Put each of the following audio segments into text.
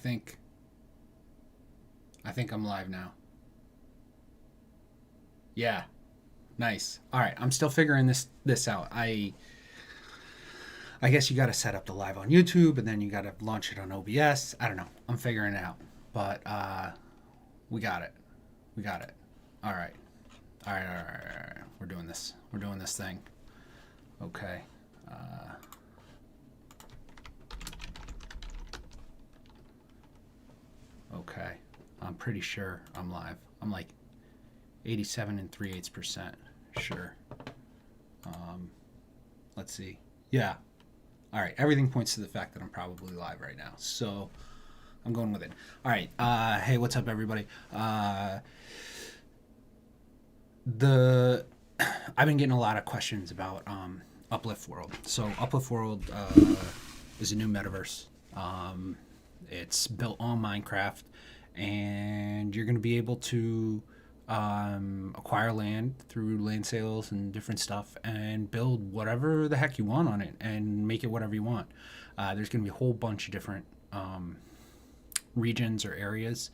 think I'm live now. Yeah, nice. All right, I'm still figuring this out. I guess you got to set up the live on YouTube and then you got to launch it on OBS. I don't know. I'm figuring it out, but we got it. We got it. All right. All right. All right. All right. We're doing this. We're doing this thing. Okay. Okay. I'm pretty sure I'm live. I'm like 87 and 3/8% sure. Let's see. Yeah. All right. Everything points to the fact that I'm probably live right now. So I'm going with it. All right. Hey, what's up, everybody? The I've been getting a lot of questions about Uplift World. So Uplift World is a new metaverse. It's built on Minecraft, and you're going to be able to acquire land through land sales and different stuff and build whatever the heck you want on it and make it whatever you want. There's going to be a whole bunch of different regions or areas.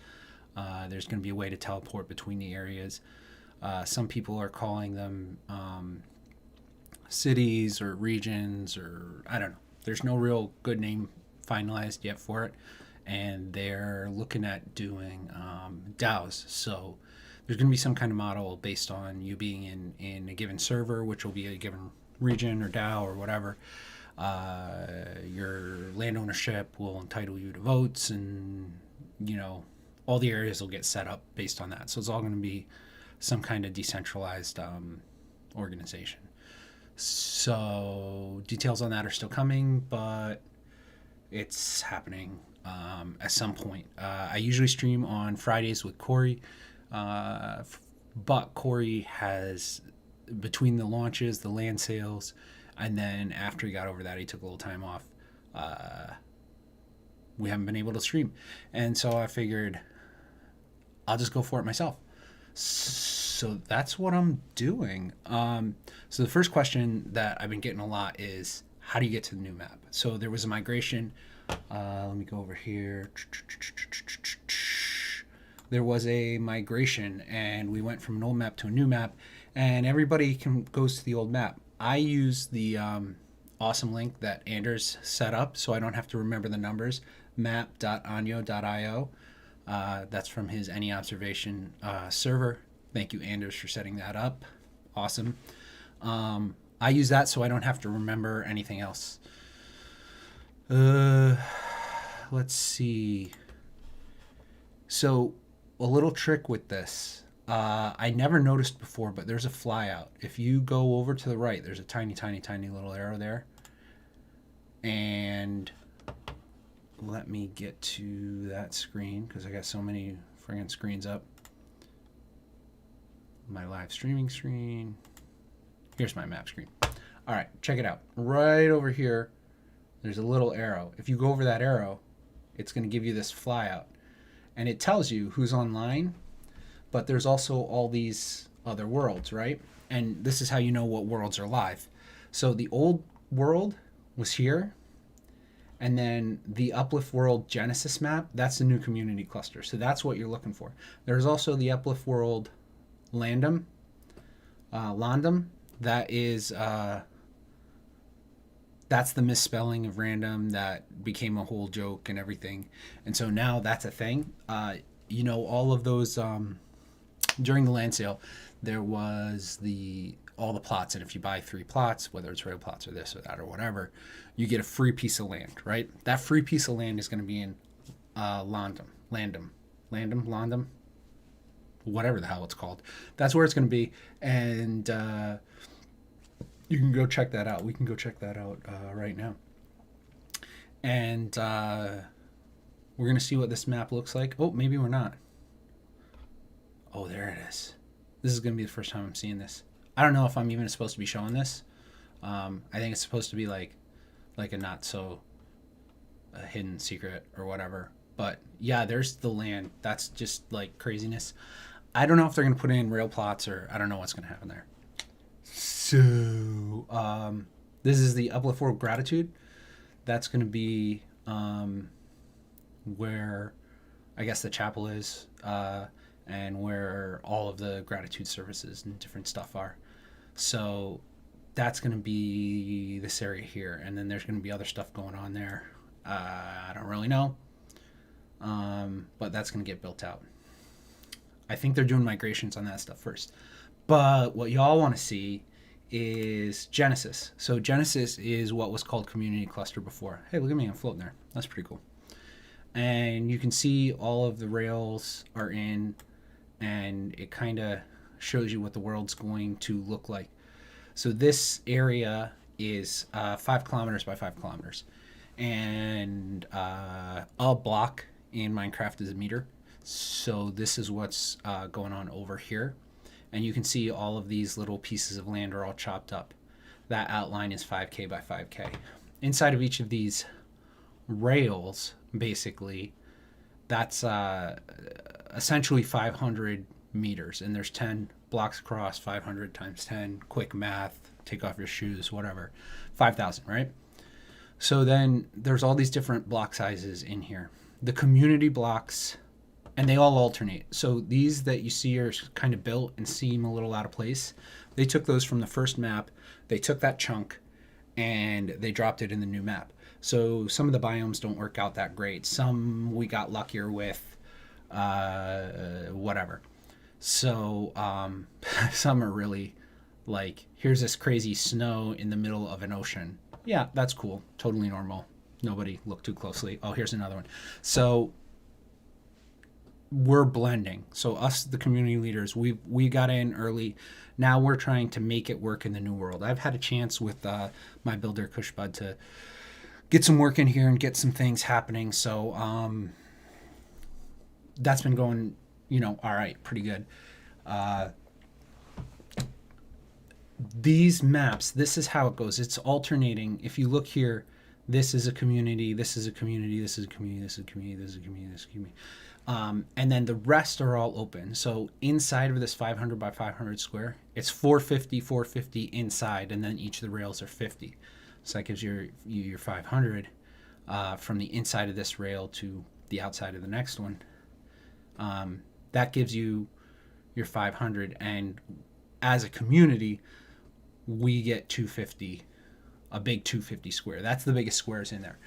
There's going to be a way to teleport between the areas. Some people are calling them cities or regions, or I don't know. There's no real good name finalized yet for it. And they're looking at doing DAOs. So there's going to be some kind of model based on you being in a given server, which will be a given region or DAO or whatever. Your land ownership will entitle you to votes, and all the areas will get set up based on that. So it's all going to be some kind of decentralized organization. So details on that are still coming, but it's happening at some point. I usually stream on Fridays with Corey, but Corey has, between the launches, the land sales, and then after he got over that, he took a little time off. We haven't been able to stream. And so I figured I'll just go for it myself. So that's what I'm doing. So the first question that I've been getting a lot is, how do you get to the new map? So there was a migration. Let me go over here. There was a migration, and we went from an old map to a new map, and everybody goes to the old map. I use the awesome link that Anders set up, so I don't have to remember the numbers. map.anyo.io. That's from his Any Observation server. Thank you, Anders, for setting that up. Awesome. I use that so I don't have to remember anything else. Let's see. So a little trick with this. I never noticed before, but there's a flyout. If you go over to the right, there's a tiny, tiny, tiny little arrow there. And let me get to that screen because I got so many friggin' screens up. My live streaming screen. Here's my map screen. All right, check it out. Right over here, there's a little arrow. If you go over that arrow, it's going to give you this flyout. And it tells you who's online, but there's also all these other worlds, right? And this is how you know what worlds are live. So the old world was here, and then the Uplift World Genesis map, that's the new community cluster. So that's what you're looking for. There's also the Uplift World Landum. That is, that's the misspelling of random that became a whole joke and everything. And so now that's a thing. All of those, during the land sale, there was all the plots, and if you buy 3 plots, whether it's real plots or this or that or whatever, you get a free piece of land, right? That free piece of land is going to be in Landum, whatever the hell it's called. That's where it's going to be, and you can go check that out. We can go check that out right now. And we're going to see what this map looks like. Oh, maybe we're not. Oh, there it is. This is going to be the first time I'm seeing this. I don't know if I'm even supposed to be showing this. I think it's supposed to be like a not so a hidden secret or whatever. But yeah, there's the land. That's just like craziness. I don't know if they're going to put in rail plots, or I don't know what's going to happen there. So this is the Uplift World Gratitude. That's going to be where I guess the chapel is, and where all of the gratitude services and different stuff are. So that's going to be this area here, and then there's going to be other stuff going on there. I don't really know, but that's going to get built out. I think they're doing migrations on that stuff first. But what y'all want to see is Genesis. So Genesis is what was called Community Cluster before. Hey, look at me, I'm floating there. That's pretty cool. And you can see all of the rails are in, and it kind of shows you what the world's going to look like. So this area is 5 kilometers by 5 kilometers. And a block in Minecraft is a meter. So this is what's going on over here. And you can see all of these little pieces of land are all chopped up. That outline is 5K by 5K. Inside of each of these rails, basically, that's essentially 500 meters. And there's 10 blocks across, 500 times 10, quick math, take off your shoes, whatever. 5,000, right? So then there's all these different block sizes in here. The community blocks, and they all alternate. So these that you see are kind of built and seem a little out of place. They took those from the first map. They took that chunk and they dropped it in the new map. So some of the biomes don't work out that great. Some we got luckier with, whatever. So some are really like, here's this crazy snow in the middle of an ocean. Yeah, that's cool. Totally normal. Nobody looked too closely. Oh, here's another one. So we're blending. So us, the community leaders, we got in early. Now we're trying to make it work in the new world. I've had a chance with my builder Kushbud to get some work in here and get some things happening. So that's been going, all right, pretty good. These maps, this is how it goes. It's alternating. If you look here, this is a community, this is a community, this is a community, this is a community, this is a community, this is a community. And then the rest are all open. So inside of this 500 by 500 square, it's 450, 450 inside, and then each of the rails are 50. So that gives you your 500 from the inside of this rail to the outside of the next one. That gives you your 500, and as a community, we get 250, a big 250 square. That's the biggest squares in there.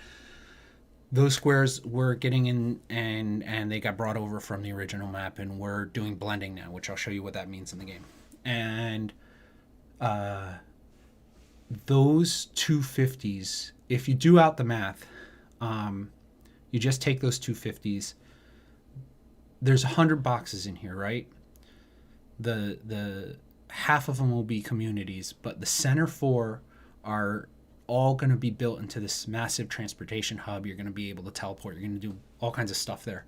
Those squares we're getting in, and they got brought over from the original map, and we're doing blending now, which I'll show you what that means in the game. And those 250s, if you do out the math, you just take those 250s. There's 100 boxes in here, right? The half of them will be communities, but the center 4 are all going to be built into this massive transportation hub. You're going to be able to teleport. You're going to do all kinds of stuff there.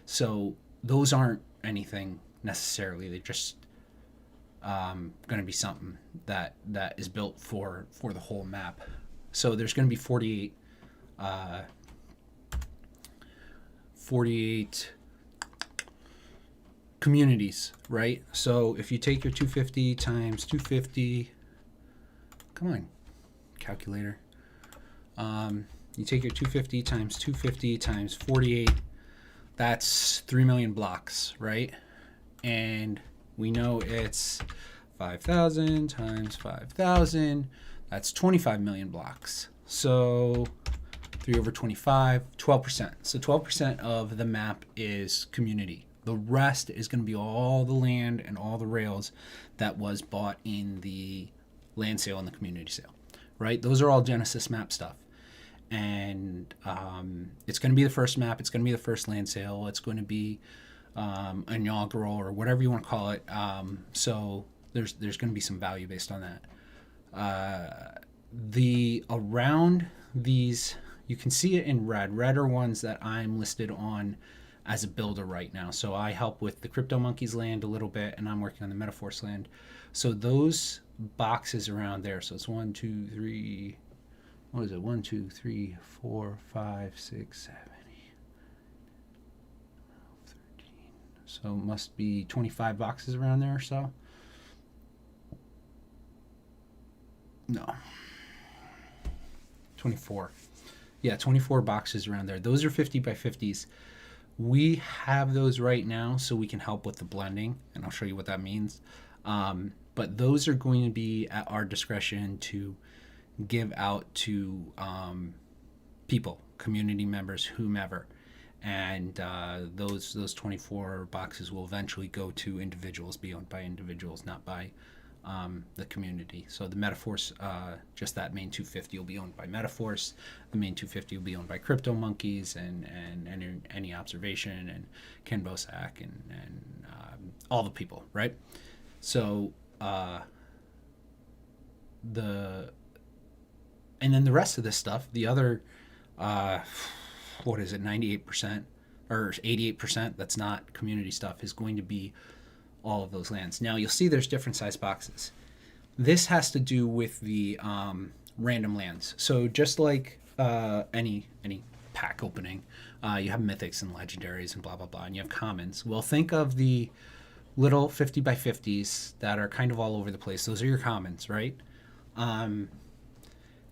So those aren't anything necessarily. They're just going to be something that is built for the whole map. So there's going to be 48 communities, right? So if you take your 250 times 250, come on, calculator. You take your 250 times 250 times 48, that's 3 million blocks, right? And we know it's 5,000 times 5,000, that's 25 million blocks. So 3 over 25, 12%. So 12% of the map is community. The rest is going to be all the land and all the rails that was bought in the land sale and the community sale, right? Those are all Genesis map stuff. And it's going to be the first map. It's going to be the first land sale. It's going to be inaugural or whatever you want to call it. So there's going to be some value based on that. Around these, you can see it in red. Red are ones that I'm listed on as a builder right now. So I help with the Crypto Monkeys land a little bit, and I'm working on the MetaForce land. So those boxes around there, so it's 1, 2, 3, what is it? 1, 2, 3, 4, 5, 6, 7, 8, 13. So it must be 25 boxes around there or so. No. 24. Yeah, 24 boxes around there. Those are 50 by 50s. We have those right now so we can help with the blending, and I'll show you what that means. But those are going to be at our discretion to give out to people, community members, whomever. And those 24 boxes will eventually go to individuals, be owned by individuals, not by the community. So the MetaForce, just that main 250 will be owned by MetaForce. The main 250 will be owned by Crypto Monkeys and any observation and Ken Bosak and all the people, right? So and then the rest of this stuff, the other, what is it, 98% or 88% that's not community stuff is going to be all of those lands. Now you'll see there's different size boxes. This has to do with the random lands. So just like any pack opening, you have mythics and legendaries and blah blah blah, and you have commons. Well, think of the little 50 by 50s that are kind of all over the place. Those are your commons, right?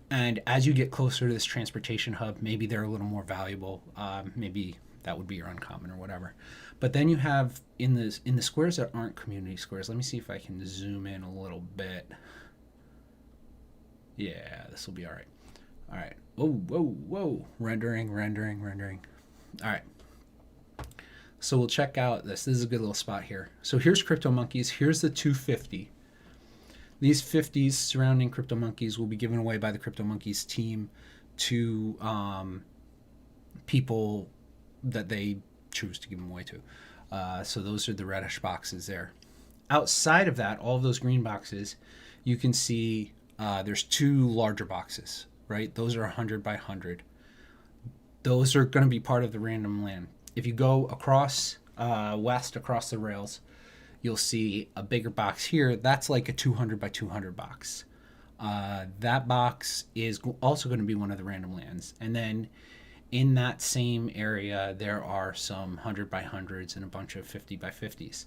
And as you get closer to this transportation hub, maybe they're a little more valuable. Maybe that would be your uncommon or whatever. But then you have in the squares that aren't community squares. Let me see if I can zoom in a little bit. Yeah, this will be all right. All right. Whoa. Rendering. All right. So we'll check out this. This is a good little spot here. So here's Crypto Monkeys. Here's the 250. These 50s surrounding Crypto Monkeys will be given away by the Crypto Monkeys team to people that they choose to give them away to. So those are the reddish boxes there. Outside of that, all of those green boxes, you can see there's two larger boxes, right? Those are 100 by 100. Those are going to be part of the random land. If you go across west, across the rails, you'll see a bigger box here. That's like a 200 by 200 box. That box is also going to be one of the random lands. And then in that same area, there are some 100 by 100s and a bunch of 50 by 50s.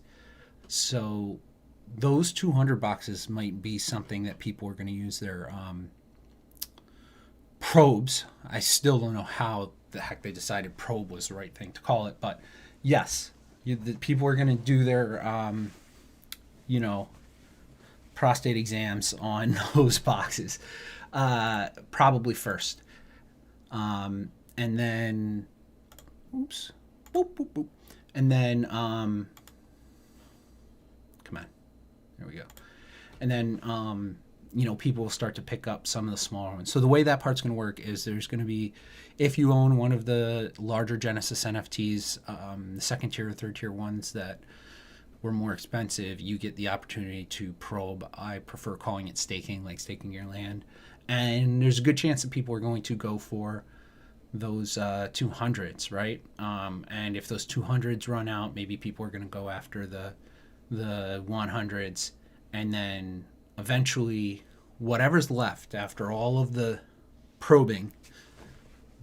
So those 200 boxes might be something that people are going to use their probes. I still don't know how the heck they decided probe was the right thing to call it. But yes, the people are going to do their, prostate exams on those boxes, probably first. And then, and then, come on, there we go. And then, people will start to pick up some of the smaller ones. So the way that part's going to work is there's going to be, if you own one of the larger Genesis NFTs, the second tier or third tier ones that were more expensive, you get the opportunity to probe. I prefer calling it staking, like staking your land. And there's a good chance that people are going to go for those 200s, right? And if those 200s run out, maybe people are going to go after the 100s, and then eventually whatever's left after all of the probing,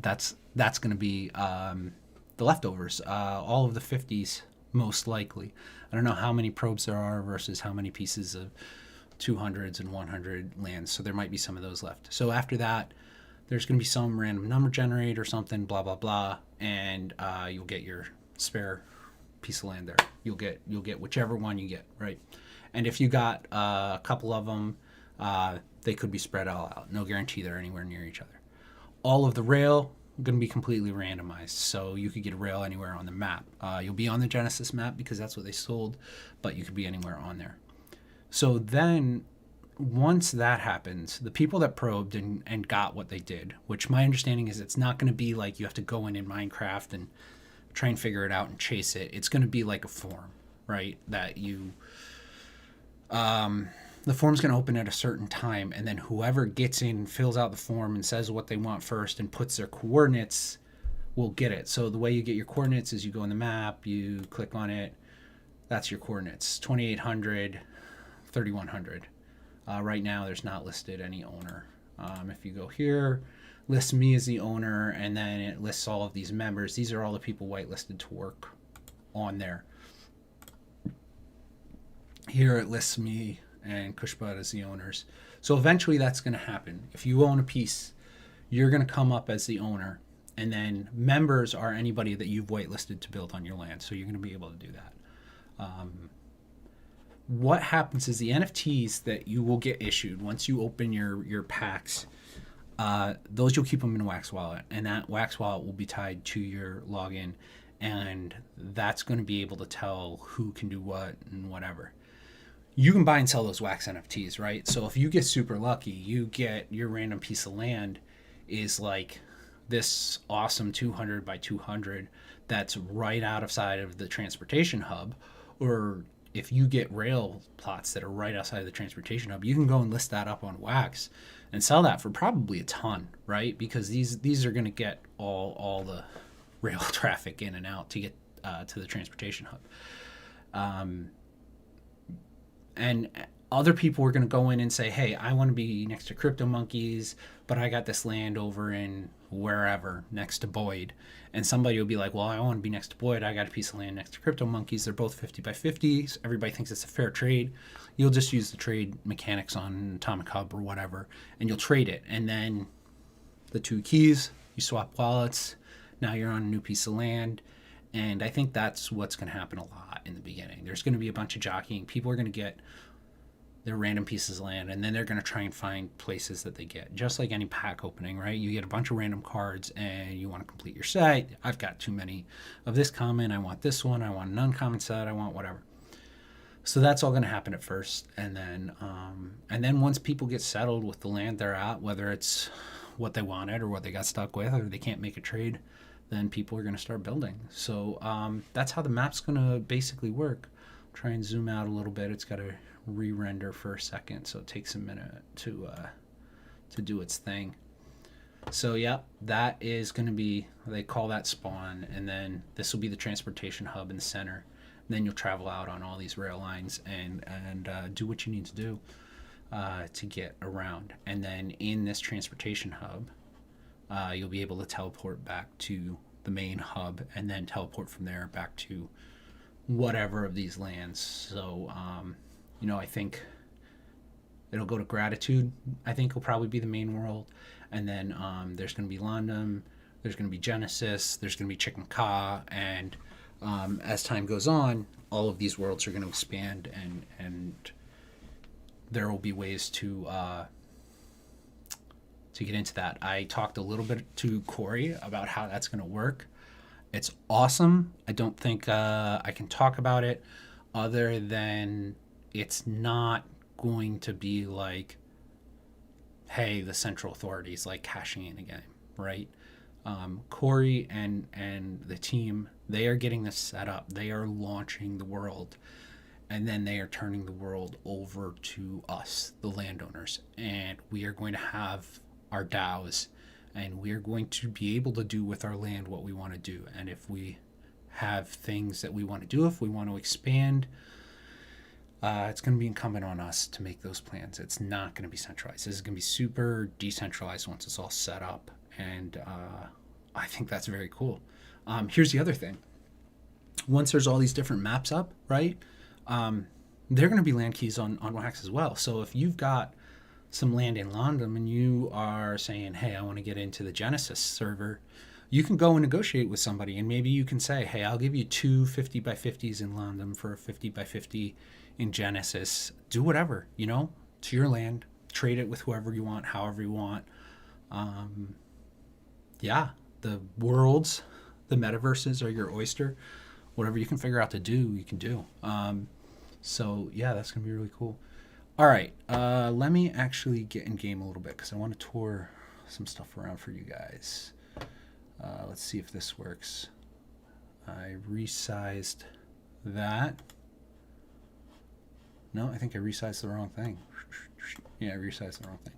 that's going to be the leftovers, all of the 50s most likely. I don't know how many probes there are versus how many pieces of 200s and 100 lands, so there might be some of those left. So after that, there's going to be some random number generator or something, blah blah blah, and you'll get your spare piece of land there. You'll get whichever one you get, right? And if you got a couple of them, they could be spread all out. No guarantee they're anywhere near each other. All of the rail going to be completely randomized, so you could get a rail anywhere on the map. You'll be on the Genesis map because that's what they sold, but you could be anywhere on there. So then once that happens, the people that probed and got what they did, which my understanding is it's not going to be like you have to go in Minecraft and try and figure it out and chase it. It's going to be like a form, right? That you, the form's going to open at a certain time, and then whoever gets in, fills out the form and says what they want first and puts their coordinates will get it. So the way you get your coordinates is you go in the map, you click on it, that's your coordinates, 2800, 3100. Right now, there's not listed any owner. If you go here, list me as the owner, and then it lists all of these members. These are all the people whitelisted to work on there. Here it lists me and Kushbud as the owners. So eventually that's going to happen. If you own a piece, you're going to come up as the owner, and then members are anybody that you've whitelisted to build on your land. So you're going to be able to do that. What happens is the NFTs that you will get issued once you open your packs, those you'll keep them in a Wax wallet, and that Wax wallet will be tied to your login, and that's going to be able to tell who can do what and whatever. You can buy and sell those Wax NFTs, right? So if you get super lucky, you get your random piece of land is like this awesome 200 by 200 that's right outside of the transportation hub, or if you get rail plots that are right outside of the transportation hub, you can go and list that up on Wax and sell that for probably a ton, right? Because these are going to get all the rail traffic in and out to get to the transportation hub. And other people are going to go in and say, hey, I want to be next to Crypto Monkeys, but I got this land over in wherever next to Boyd. And somebody will be like, well, I want to be next to Boyd. I got a piece of land next to Crypto Monkeys. They're both 50 by 50s. Everybody thinks it's a fair trade. You'll just use the trade mechanics on Atomic Hub or whatever, and you'll trade it. And then the two keys, you swap wallets. Now you're on a new piece of land. And I think that's what's going to happen a lot in the beginning. There's going to be a bunch of jockeying. People are going to get their random pieces of land, and then they're going to try and find places that they get. Just like any pack opening, right? You get a bunch of random cards, and you want to complete your set. I've got too many of this common. I want this one. I want an uncommon set. I want whatever. So that's all going to happen at first, and then once people get settled with the land they're at, whether it's what they wanted or what they got stuck with, or they can't make a trade, then people are going to start building. So that's how the map's going to basically work. Try and zoom out a little bit. It's got to re-render for a second, so it takes a minute to do its thing. So yeah, that is going to be, they call that spawn, and then this will be the transportation hub in the center. And then you'll travel out on all these rail lines and do what you need to do to get around. And then in this transportation hub, you'll be able to teleport back to the main hub, and then teleport from there back to whatever of these lands. So I think it'll go to Gratitude. I think will probably be the main world, and then there's going to be London, there's going to be Genesis, there's going to be Chicken Ka, and as time goes on, all of these worlds are going to expand, and there will be ways to get into that. I talked a little bit to Corey about how that's going to work. It's awesome. I don't think I can talk about it other than it's not going to be like, hey, the central authorities like cashing in a game, right? Corey and the team, they are getting this set up. They are launching the world, and then they are turning the world over to us, the landowners, and we are going to have our DAOs, and we're going to be able to do with our land what we want to do. And if we have things that we want to do, if we want to expand, it's going to be incumbent on us to make those plans. It's not going to be centralized. This is going to be super decentralized once it's all set up, and I think that's very cool. Here's the other thing. Once there's all these different maps up, right, they're going to be land keys on Wax as well. So if you've got some land in London and you are saying, hey, I want to get into the Genesis server, you can go and negotiate with somebody, and maybe you can say, hey, I'll give you 2 50 by 50s in London for a 50 by 50 in Genesis. Do whatever, to your land. Trade it with whoever you want, however you want. The worlds, the metaverses are your oyster. Whatever you can figure out to do, you can do. So yeah, that's going to be really cool. All right, let me actually get in game a little bit because I want to tour some stuff around for you guys. Let's see if this works. I resized that. No, I think I resized the wrong thing. Yeah, I resized the wrong thing.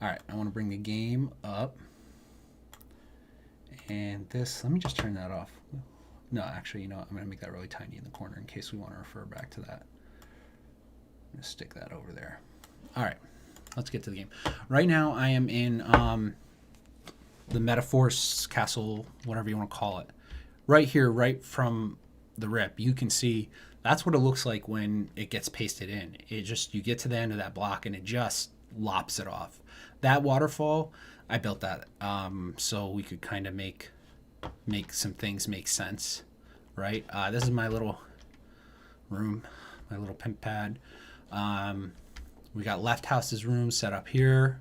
All right, I want to bring the game up. And this, let me just turn that off. No, actually, I'm going to make that really tiny in the corner in case we want to refer back to that. I'm going to stick that over there. All right, let's get to the game. Right now, I am in the MetaForce castle, whatever you want to call it. Right here, right from the rip, you can see that's what it looks like when it gets pasted in. You get to the end of that block, and it just lops it off. That waterfall, I built that so we could kind of make some things make sense, right? This is my little room, my little pimp pad. We got Left House's room set up here.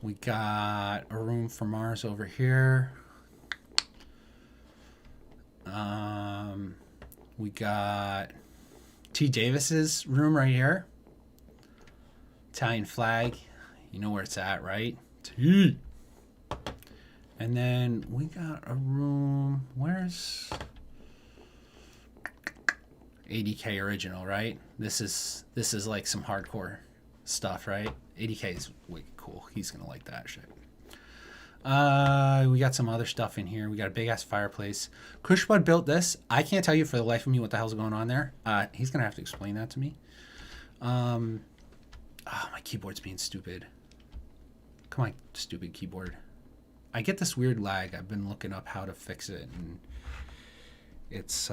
We got a room for Mars over here. We got T. Davis's room right here. Italian flag. You know where it's at, right? T. And then we got a room. Where's ADK original, right? This is like some hardcore stuff, right? ADK is wicked cool. He's gonna like that shit. We got some other stuff in here. We got a big ass fireplace. Kushbud built this. I can't tell you for the life of me what the hell's going on there. He's gonna have to explain that to me. Oh, my keyboard's being stupid. Come on, stupid keyboard. I get this weird lag. I've been looking up how to fix it, and it's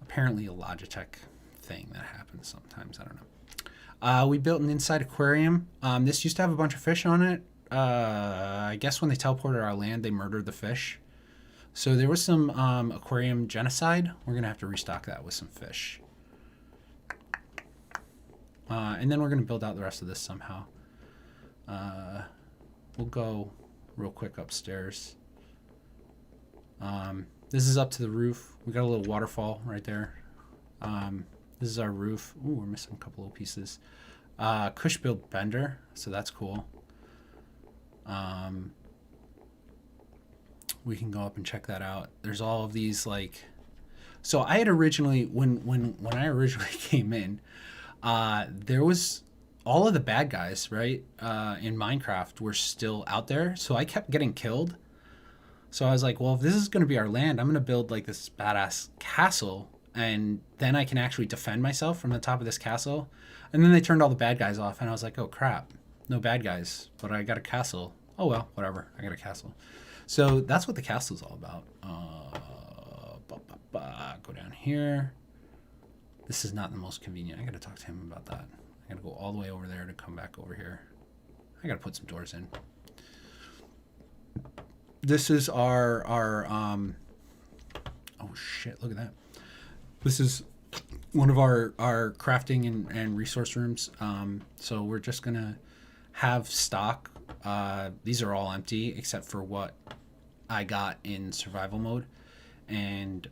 apparently a Logitech thing that happens sometimes. I don't know. We built an inside aquarium. This used to have a bunch of fish on it. I guess when they teleported our land, they murdered the fish. So there was some aquarium genocide. We're going to have to restock that with some fish. And then we're going to build out the rest of this somehow. We'll go real quick upstairs. This is up to the roof. We got a little waterfall right there. This is our roof. Ooh, we're missing a couple little pieces. Kush built Bender, so that's cool. We can go up and check that out. There's all of these like, so I had originally when I originally came in, there was all of the bad guys, right? In Minecraft were still out there, so I kept getting killed. So I was like, well, if this is going to be our land, I'm going to build like this badass castle, and then I can actually defend myself from the top of this castle. And then they turned all the bad guys off, and I was like, oh crap, no bad guys, but I got a castle. Oh well, whatever, I got a castle. So that's what the castle's all about. Go down here. This is not the most convenient. I got to talk to him about that. I got to go all the way over there to come back over here. I got to put some doors in. This is our oh shit, look at that. This is one of our crafting and resource rooms. So we're just gonna have stock. These are all empty except for what I got in survival mode, and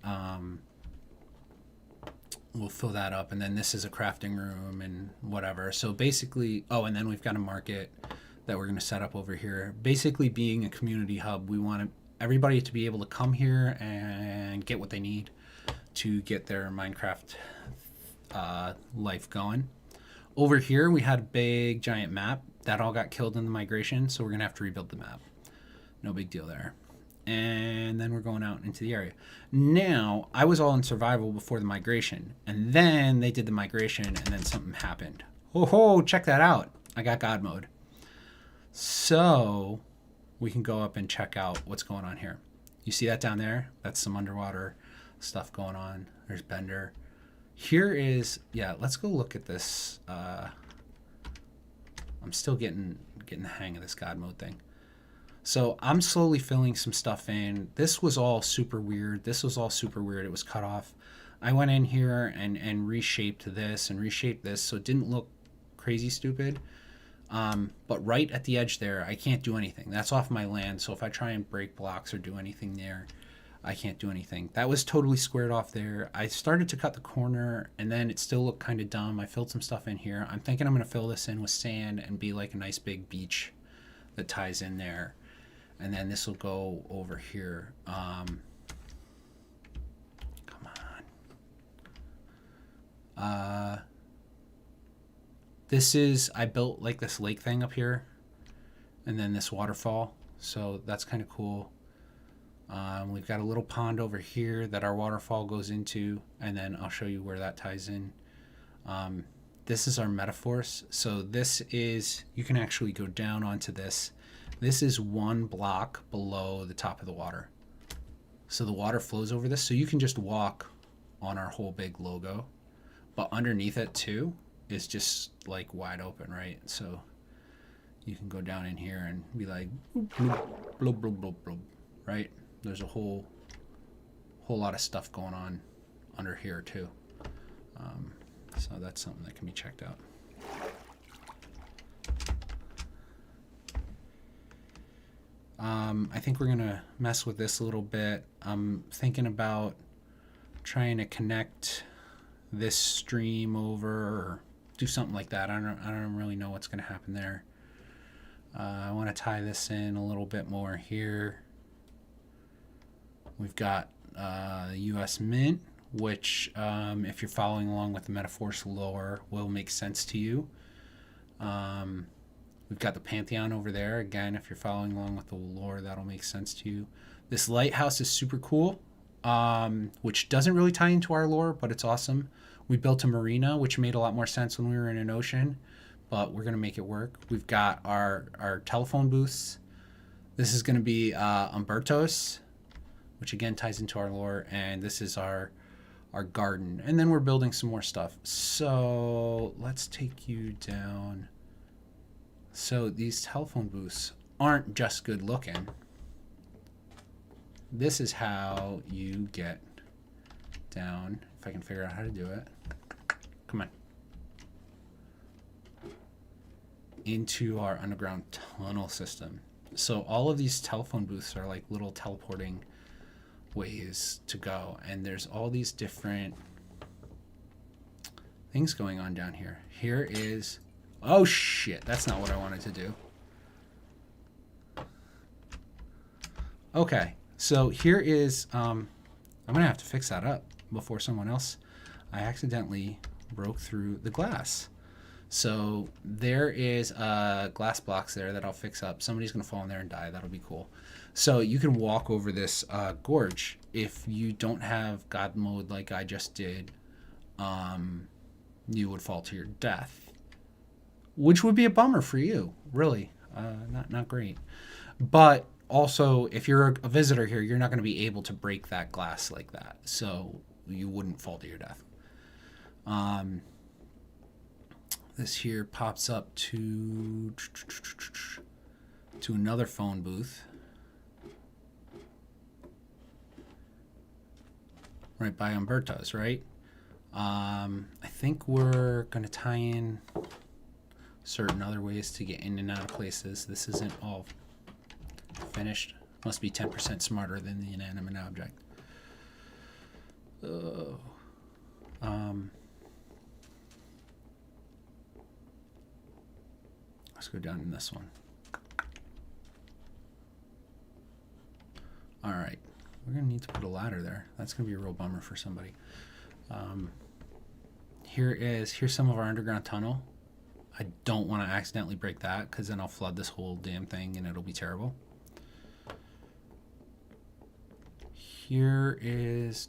we'll fill that up. And then this is a crafting room and whatever. So basically, oh, and then we've got a market that we're going to set up over here. Basically, being a community hub, we want everybody to be able to come here and get what they need to get their Minecraft life going. Over here, we had a big giant map that all got killed in the migration, so we're going to have to rebuild the map. No big deal there. And then we're going out into the area. Now, I was all in survival before the migration, and then they did the migration, and then something happened. Oh, check that out. I got God mode. So we can go up and check out what's going on here. You see that down there? That's some underwater stuff going on. There's Bender. Here is, yeah, let's go look at this. I'm still getting the hang of this God mode thing. So I'm slowly filling some stuff in. This was all super weird. It was cut off. I went in here and reshaped this and reshaped this so it didn't look crazy stupid. But right at the edge there, I can't do anything. That's off my land, so if I try and break blocks or do anything there, I can't do anything. That was totally squared off there. I started to cut the corner, and then it still looked kind of dumb. I filled some stuff in here. I'm thinking I'm going to fill this in with sand and be like a nice big beach that ties in there. And then this will go over here. Come on. This is, I built like this lake thing up here, and then this waterfall. So that's kind of cool. We've got a little pond over here that our waterfall goes into, and then I'll show you where that ties in. This is our MetaForce. So this is, you can actually go down onto this. This is one block below the top of the water. So the water flows over this. So you can just walk on our whole big logo, but underneath it too, is just like wide open, right? So you can go down in here and be like, bloop, bloop, bloop, bloop, bloop, right? There's a whole lot of stuff going on under here too. So that's something that can be checked out. I think we're gonna mess with this a little bit. I'm thinking about trying to connect this stream over or do something like that. I don't really know what's gonna happen there. I want to tie this in a little bit more here. We've got US Mint, which if you're following along with the MetaForce lore will make sense to you. We've got the Pantheon over there. Again, if you're following along with the lore, that'll make sense to you. This lighthouse is super cool, which doesn't really tie into our lore, but it's awesome. We built a marina, which made a lot more sense when we were in an ocean, but we're going to make it work. We've got our telephone booths. This is going to be Umberto's, which again ties into our lore, and this is our garden. And then we're building some more stuff. So let's take you down. So these telephone booths aren't just good looking. This is how you get down, if I can figure out how to do it. Come on. Into our underground tunnel system. So all of these telephone booths are like little teleporting ways to go. And there's all these different things going on down here. Here is... Oh shit, that's not what I wanted to do. Okay, so here is, I'm gonna have to fix that up before someone else. I accidentally broke through the glass. So there is glass blocks there that I'll fix up. Somebody's gonna fall in there and die, that'll be cool. So you can walk over this gorge. If you don't have God mode like I just did, you would fall to your death. Which would be a bummer for you, really. Not great. But also, if you're a visitor here, you're not going to be able to break that glass like that. So you wouldn't fall to your death. This here pops up to another phone booth. Right by Umberto's, right? I think we're going to tie in certain other ways to get in and out of places. This isn't all finished. Must be 10% smarter than the inanimate object. Let's go down in this one. All right, we're gonna need to put a ladder there. That's gonna be a real bummer for somebody. Here's some of our underground tunnel. I don't want to accidentally break that because then I'll flood this whole damn thing and it'll be terrible. Here is,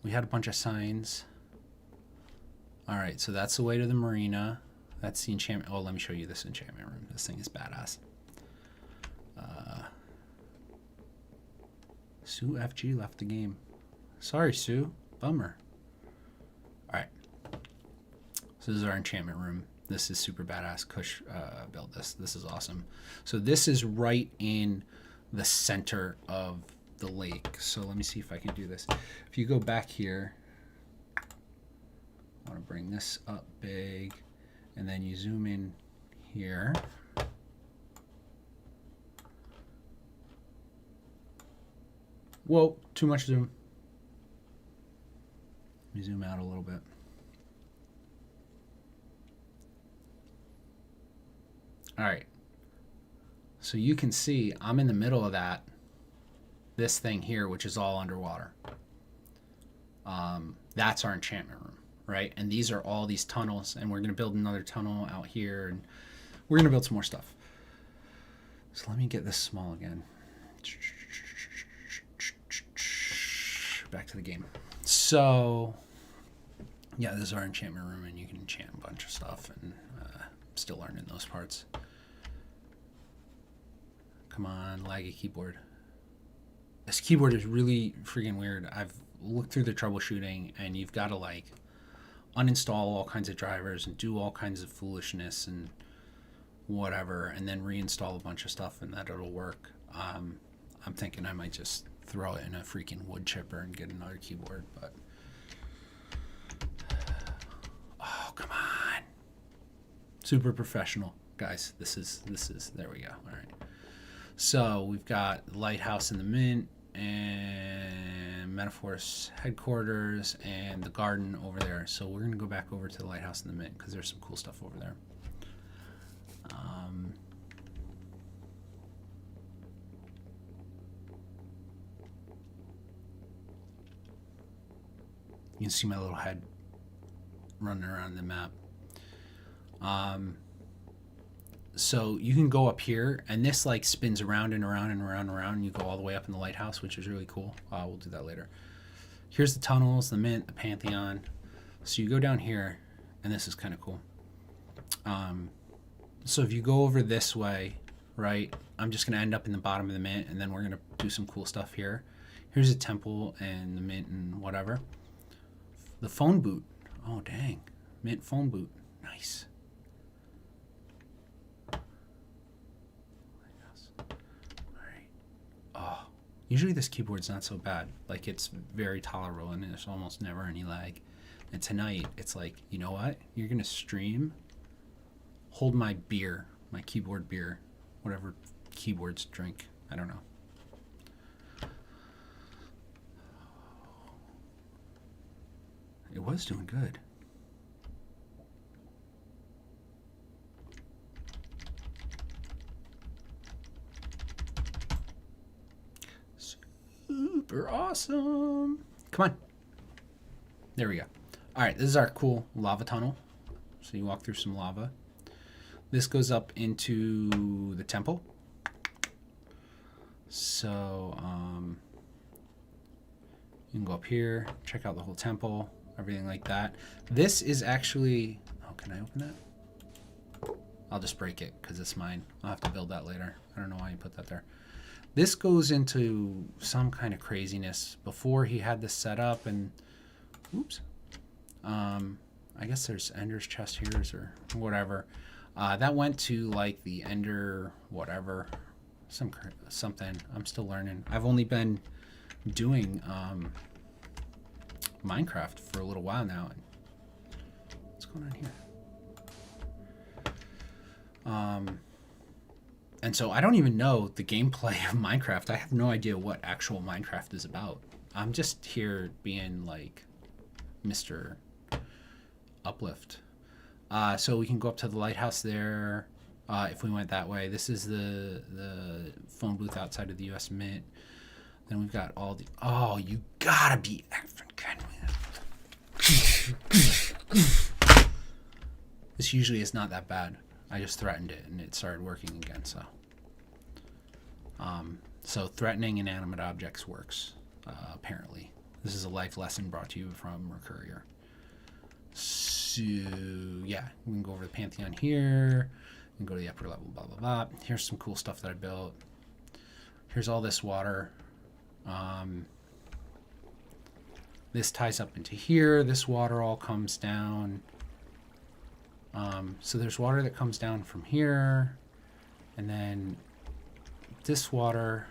we had a bunch of signs. All right, so that's the way to the marina. That's the enchantment. Oh, let me show you this enchantment room. This thing is badass. Sue FG left the game. Sorry, Sue. Bummer. All right. So this is our enchantment room. This is super badass. Kush built this. This is awesome. So this is right in the center of the lake. So let me see if I can do this. If you go back here, I want to bring this up big, and then you zoom in here. Whoa, too much zoom. Let me zoom out a little bit. All right, so you can see I'm in the middle of this thing here, which is all underwater. That's our enchantment room, right? And these are all these tunnels, and we're gonna build another tunnel out here, and we're gonna build some more stuff. So let me get this small again. Back to the game. So yeah, this is our enchantment room, and you can enchant a bunch of stuff, and still learning those parts. Come on, laggy keyboard. This keyboard is really freaking weird. I've looked through the troubleshooting, and you've got to like uninstall all kinds of drivers and do all kinds of foolishness and whatever, and then reinstall a bunch of stuff and that it'll work. I'm thinking I might just throw it in a freaking wood chipper and get another keyboard, but oh, come on. Super professional, guys. This is there we go. All right. So we've got Lighthouse in the Mint and MetaForce headquarters and the garden over there. So we're going to go back over to the Lighthouse in the Mint because there's some cool stuff over there. You can see my little head running around the map. So you can go up here, and this like spins around and around and around and around, and you go all the way up in the lighthouse, which is really cool. We'll do that later. Here's the tunnels, the Mint, the Pantheon. So you go down here, and this is kind of cool. So if you go over this way, right, I'm just going to end up in the bottom of the Mint, and then we're going to do some cool stuff here. Here's a temple and the Mint and whatever. The phone booth. Oh, dang. Mint phone booth. Nice. Oh, usually this keyboard's not so bad. Like, it's very tolerable and there's almost never any lag. And tonight, it's like, you know what? You're going to stream. Hold my beer, my keyboard beer, whatever keyboards drink. I don't know. It was doing good. Super awesome. Come on. There we go. All right, this is our cool lava tunnel. So you walk through some lava. This goes up into the temple. So you can go up here, check out the whole temple, everything like that. This is actually, oh, can I open that? I'll just break it because it's mine. I'll have to build that later. I don't know why you put that there. This goes into some kind of craziness. Before he had this set up and, oops. I guess there's Ender's chest here or whatever. That went to like the Ender whatever, something. I'm still learning. I've only been doing Minecraft for a little while now. What's going on here? And so I don't even know the gameplay of Minecraft. I have no idea what actual Minecraft is about. I'm just here being like Mr. Uplift. So we can go up to the lighthouse there if we went that way. This is the phone booth outside of the US Mint. Then we've got all the... Oh, you gotta be effing kidding me. This usually is not that bad. I just threatened it and it started working again, so. So threatening inanimate objects works, apparently. This is a life lesson brought to you from Mercurier. So, yeah, we can go over the Pantheon here. We can go to the upper level, blah, blah, blah. Here's some cool stuff that I built. Here's all this water. This ties up into here. This water all comes down. So there's water that comes down from here, and then this water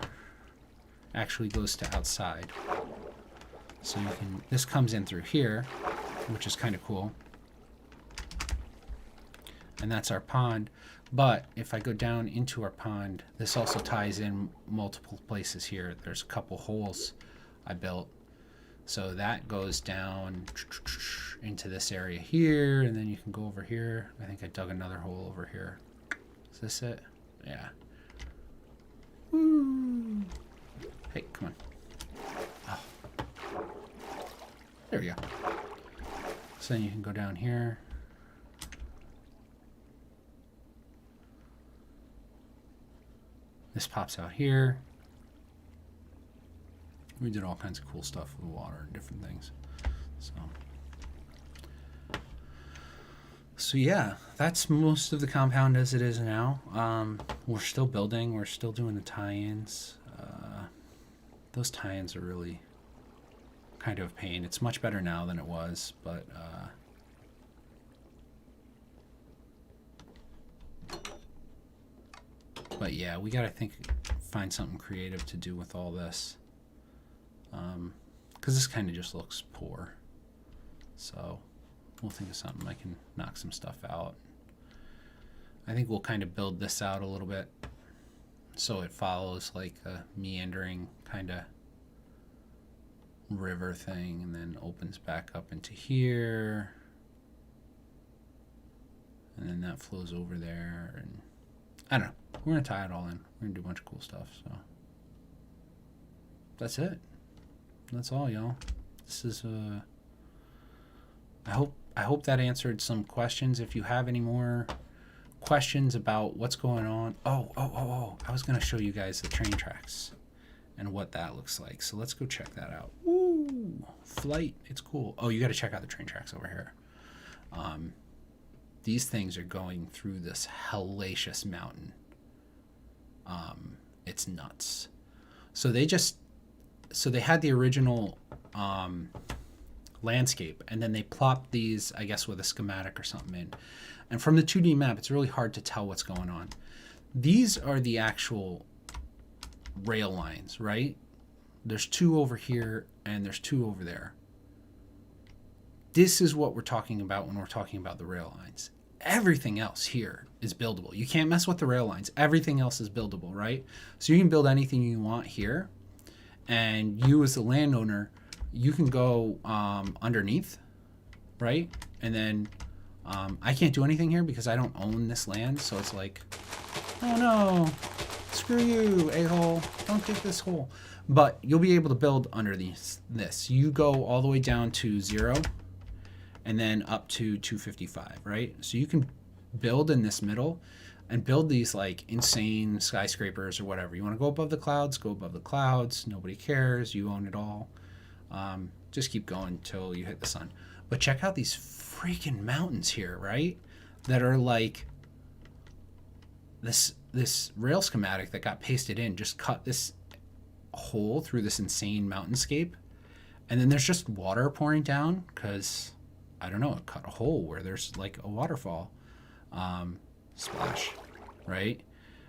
actually goes to outside. So you can, this comes in through here, which is kind of cool. And that's our pond. But if I go down into our pond, this also ties in multiple places here. There's a couple holes I built. So that goes down into this area here, and then you can go over here. I think I dug another hole over here. Is this it? Yeah. Woo. Hey, come on. Oh. There we go. So then you can go down here. This pops out here. We did all kinds of cool stuff with water and different things. So yeah, that's most of the compound as it is now. We're still building. We're still doing the tie-ins. Those tie-ins are really kind of a pain. It's much better now than it was, but But yeah, we gotta find something creative to do with all this. Because this kind of just looks poor. So we'll think of something. I can knock some stuff out. I think we'll kind of build this out a little bit so it follows like a meandering kind of river thing and then opens back up into here. And then that flows over there. And I don't know. We're going to tie it all in. We're going to do a bunch of cool stuff. So that's it. That's all, y'all. This is I hope that answered some questions. If you have any more questions about what's going on. Oh. I was going to show you guys the train tracks and what that looks like. So let's go check that out. Woo! Flight. It's cool. Oh, you got to check out the train tracks over here. These things are going through this hellacious mountain. It's nuts. So they had the original landscape, and then they plopped these, I guess, with a schematic or something in. And from the 2D map, it's really hard to tell what's going on. These are the actual rail lines, right? There's 2 over here, and there's 2 over there. This is what we're talking about when we're talking about the rail lines. Everything else here is buildable. You can't mess with the rail lines. Everything else is buildable, right? So you can build anything you want here. And you as the landowner, you can go underneath, right? And then I can't do anything here because I don't own this land. So it's like, oh no, screw you, a-hole. Don't take this hole. But you'll be able to build under this. You go all the way down to 0 and then up to 255, right? So you can build in this middle and build these like insane skyscrapers or whatever. You want to go above the clouds, go above the clouds. Nobody cares. You own it all. Just keep going until you hit the sun. But check out these freaking mountains here, right? That are like this rail schematic that got pasted in just cut this hole through this insane mountainscape. And then there's just water pouring down because, I don't know, it cut a hole where there's like a waterfall. Splash, right?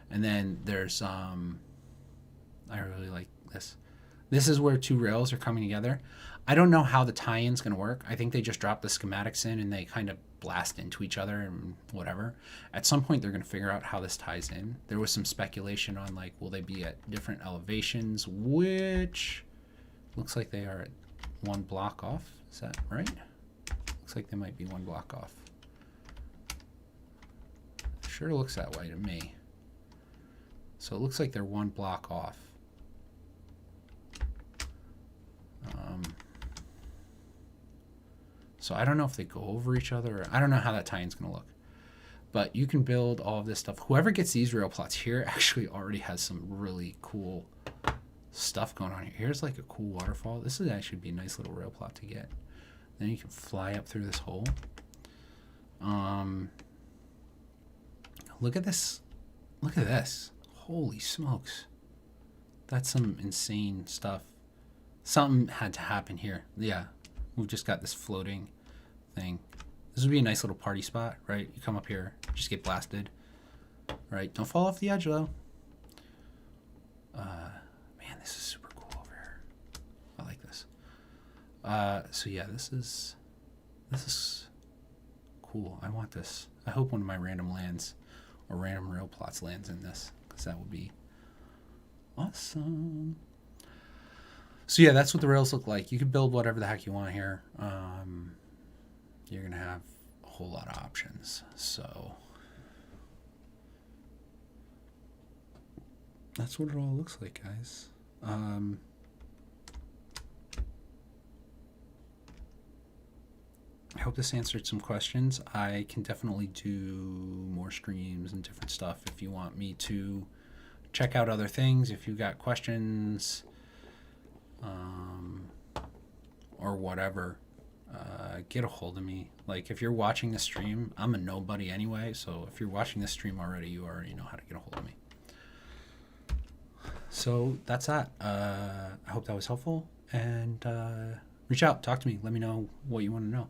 And then there's I really like this. This is where 2 rails are coming together. I don't know how the tie-in's going to work. I think they just drop the schematics in and they kind of blast into each other and whatever. At some point they're going to figure out how this ties in. There was some speculation on like, will they be at different elevations, which looks like they are at 1 block off. Is that right? Looks like they might be 1 block off. Sure looks that way to me. So it looks like they're 1 block off. So I don't know if they go over each other. I don't know how that tie-in's going to look. But you can build all of this stuff. Whoever gets these rail plots here actually already has some really cool stuff going on here. Here's like a cool waterfall. This would actually be a nice little rail plot to get. Then you can fly up through this hole. Look at this. Look at this. Holy smokes. That's some insane stuff. Something had to happen here. Yeah, we've just got this floating thing. This would be a nice little party spot, right? You come up here, just get blasted. Right? Don't fall off the edge, though. Man, this is super cool over here. I like this. So yeah, this is cool. I want this. I hope one of my random lands or random rail plots lands in this, because that would be awesome. So yeah, that's what the rails look like. You can build whatever the heck you want here. You're gonna have a whole lot of options. So that's what it all looks like, guys. I hope this answered some questions. I can definitely do more streams and different stuff if you want me to check out other things. If you've got questions or whatever, get a hold of me. Like, if you're watching this stream, I'm a nobody anyway, so if you're watching this stream already, you already know how to get a hold of me. So that's that. I hope that was helpful, and reach out, talk to me, let me know what you want to know.